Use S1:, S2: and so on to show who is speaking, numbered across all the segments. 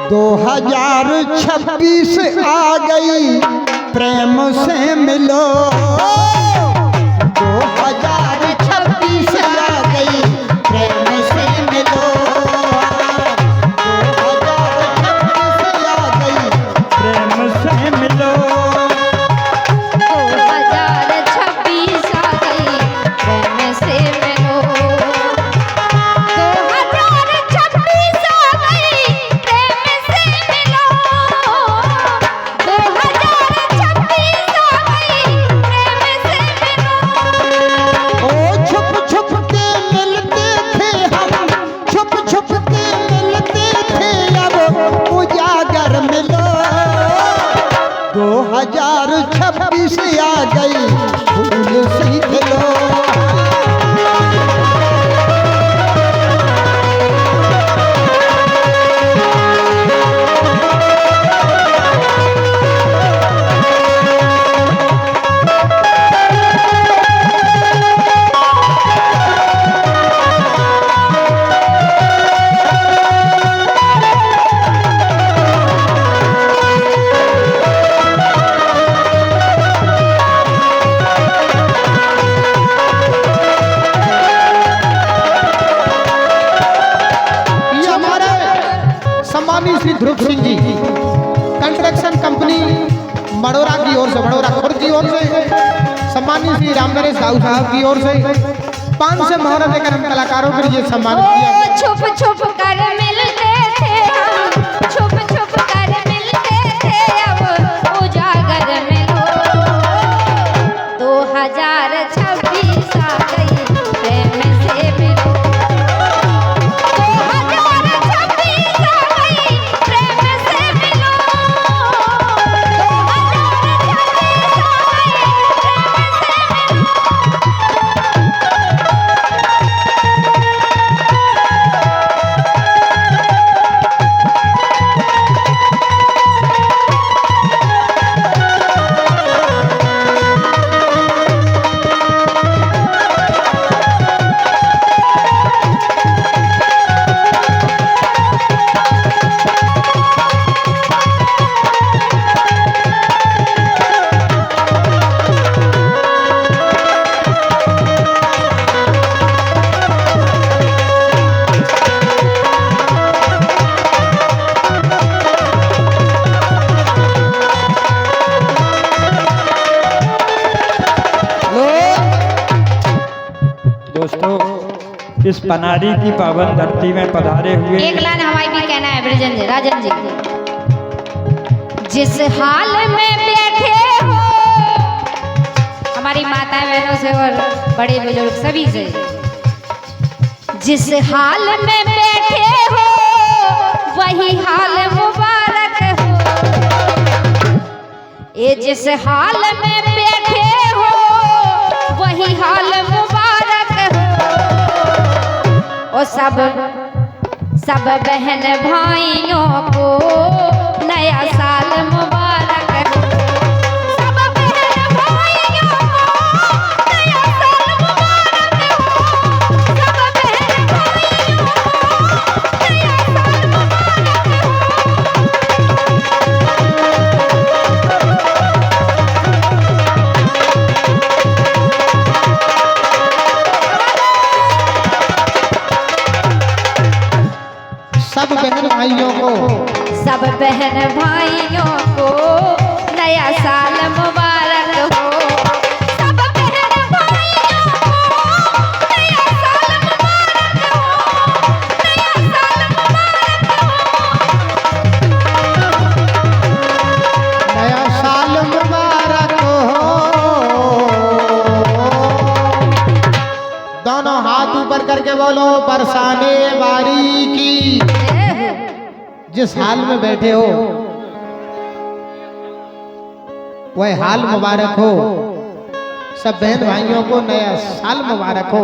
S1: 2026 आ गई, प्रेम से मिलो। 2026 आ गई, प्रेम से मिलो। 2026 आ गई, प्रेम से मिलो।
S2: 2026 आ गई, प्रेम से मिलो। 2026 आ गई, प्रेम से मिलो। 2026 आ गई, प्रेम से मिलो।
S1: ओ छुप छुप के मिलते थे हम, छुप छुप के मिलते थे, अब उजागर मिलो। 2026 आ गई, फूल सीख लो। सम्मानित श्री ध्रुव सिंह जी, कंस्ट्रक्शन कंपनी मड़ोरा की ओर से, मड़ोरा खुर्द की ओर से, सम्मानित श्री रामनरेश साहू साहब की ओर से 500 मोहर देकर हम कलाकारों के लिए सम्मानित किया।
S2: छुप छुप कर मिलते थे हम, छुप छुप कर मिलते थे, अब उजागर मिलो। 2026 आ गई, प्रेम से मिलो। 2026 आ गई, प्रेम से मिलो। 2026 आ गई, प्रेम से
S3: दोस्तों, इस पनारी की पावन धरती में पधारे हुए
S2: एक लाइन हमारी भी कहना है ब्रजन जी, राजन जी। जिस हाल में बैठे हो, हमारी माताएं बहनों से और बड़े बुजुर्ग सभी से, जिस हाल में बैठे हो वही हाल मुबारक हो। ये जिस हाल में बैठे हो वही हाल मुबारक हो। और सब बहन भाइयों को नया साल मुबारक हो। सब बहन भाइयों को नया साल मुबारक हो। सब बहन भाइयों को नया साल मुबारक हो।
S1: सब बहन भाइयों को,
S2: सब बहन भाइयों को नया साल मुबारक हो। सब बहन भाइयों को नया साल मुबारक हो। नया साल मुबारक हो।
S1: नया साल मुबारक हो। दोनों हाथ ऊपर करके बोलो, बरसाने वारी की। जिस हाल में बैठे हो वह हाल मुबारक हो। सब बहन भाइयों को नया साल मुबारक हो।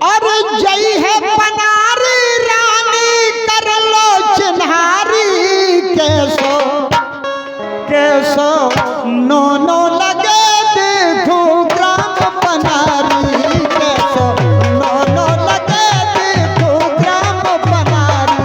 S1: और जय है पनारी रानी, कर लो चिन्हारी। कैसो कैसो नो नो लगे देखो ग्राम पनारी। कैसो नो नो लगे देखो ग्राम पनारी।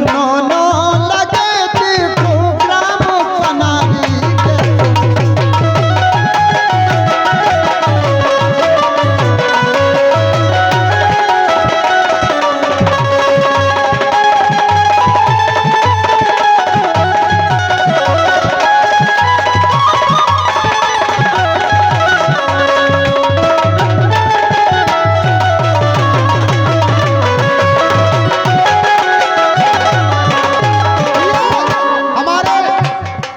S4: नो नो लगे देखो ग्राम पनारी कैसो।
S1: हमारे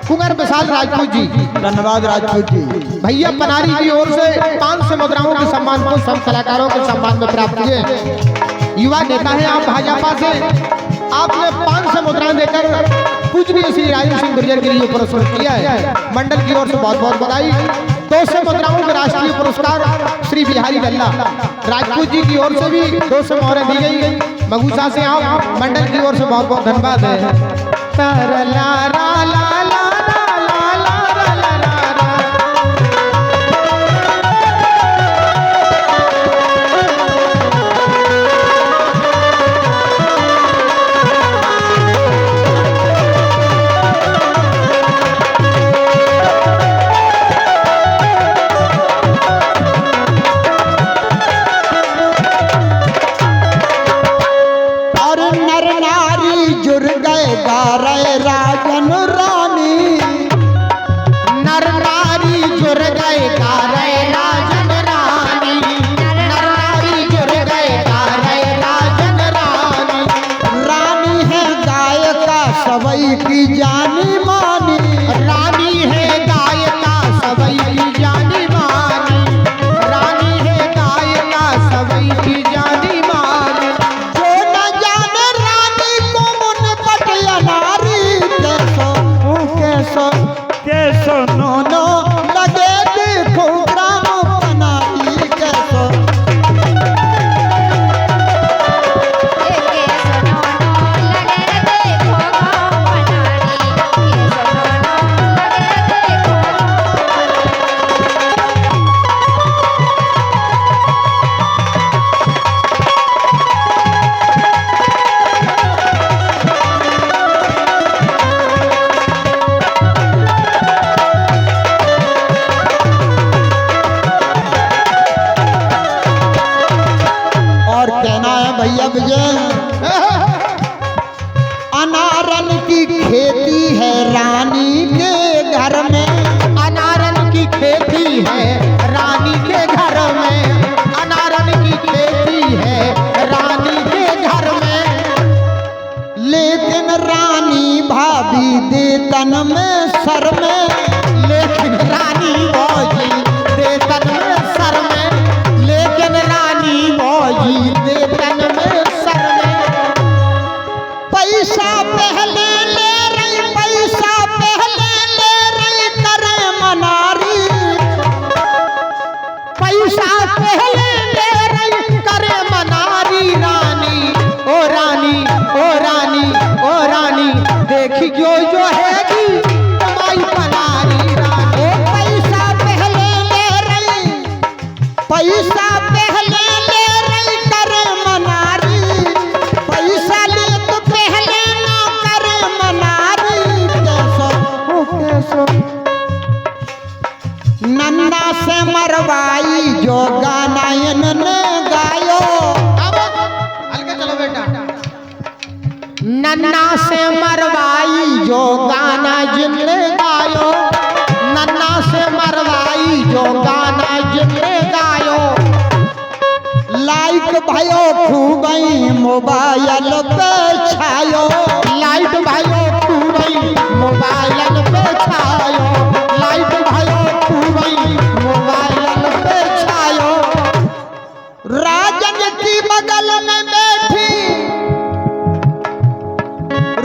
S1: कुंवर विशाल राजपूत जी,
S4: धन्यवाद राजपूत जी।
S1: भैया पनारी की ओर से 500 मुद्राओं के सम्मान को सब कलाकारों के सम्मान में प्राप्त किए। युवा नेता हैं आप भाजपा से, आपने 500 मुद्राएं देकर पूजनीय श्री राजेंद्र सिंह गुर्जर के लिए पुरस्कृत किया है। मंडल की ओर से बहुत बहुत बधाई। 200 मुद्राओं के राष्ट्रीय पुरस्कार श्री बिहारी लल्ला राजपूत जी की ओर से भी 200 मोहरें दी गई। मगूसा से आप मंडल की ओर से बहुत बहुत धन्यवाद है। तारा ला ला ला ला ला ला ला ला ला ला।
S4: और नर नारी जुड़ गए गा रहे राजन रानी।
S1: नर नारी जुड़ गए गा रहे राजन रानी। नर नारी जुड़ गए गा रहे राजन रानी।
S4: रानी है गायका सबई की जानी मानी।
S1: रानी है गायका सबई की जानी मानी। रानी है गायका सबई की जानी मानी।
S4: जो न जाने रानी को मुन पटिया नारी कैसो कैसो
S3: कैसो
S4: नो नो लगे देखो ग्राम पनारी कैसो। और कहना है भैया विजय, अनारन की खेती है रानी के घर में।
S1: अनारन की खेती है रानी के घर में। अनारन की खेती है रानी के घर में।
S4: लेकिन रानी भाभी दे तन में सर में।
S1: लेकिन रानी मौजी दे तन में सर में। लेकिन रानी मौजी दे तन में सर में।
S4: पैसा पहले ले रही, पैसा पहले ले रही करे मनारी।
S1: पैसा पहले ले रही करे मनारी। रानी ओ रानी ओ रानी ओ रानी देखी जो हैगी कमाई पनारी। रानी
S4: पैसा पहले ले रही, पैसा पहले ले रही करे मनारी। पैसा ले तो पहले ना करे मनारी कैसो कैसो। नन्ना से मरवाई जो गाना इन्होंने गायो।
S1: अब हल्के चलो बेटा। नन्ना से मरवाई जो गाना जिनने गायो। नन्ना से मरवाई जो गाना जिनने गायो।
S4: लाइक भयो खूबई मोबाइल पे छायो।
S1: लाइट भाइयों खूबई मोबाइल पे छायो। लाइट भाइयों खूबई मोबाइल पे छायो।
S4: राजन की बगल में बैठी,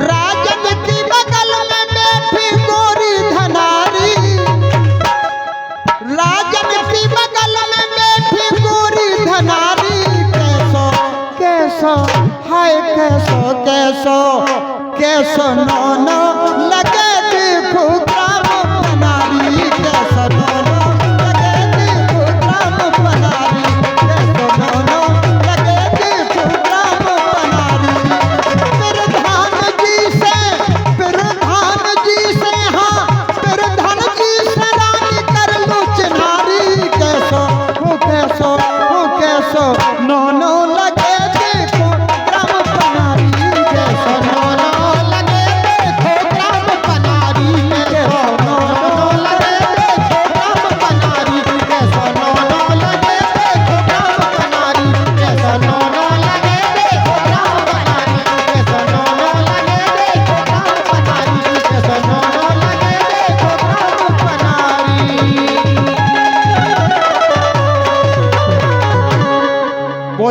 S4: राजन की बगल में बैठी गोरी धनारी। राजन की बगल में बैठी गोरी धनारी कैसो कैसो हाय कैसो कैसो कैसो नो नो लगे देखो ग्राम पनारी। कैसो नो नो लगे देखो ग्राम पनारी। कैसो नो नो लगे देखो ग्राम पनारी। फिर धान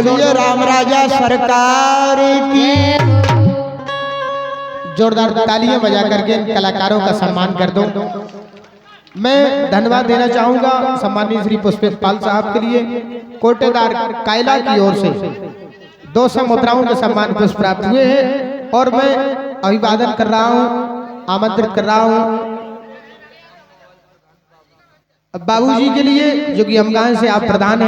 S4: बोलिए राम राजा सरकार की।
S1: जोरदार तालियां बजा करके इन कलाकारों का सम्मान कर दो। मैं धन्यवाद देना चाहूंगा सम्मानित श्री पुष्पेश पाल साहब के लिए। कोटेदार कायला की ओर से 200 मुद्राओं के सम्मान पुष्प प्राप्त हुए हैं और मैं अभिवादन कर रहा हूं, आमंत्रित कर रहा हूं बाबूजी के लिए जो कि हमगान से आप प्रधान हैं।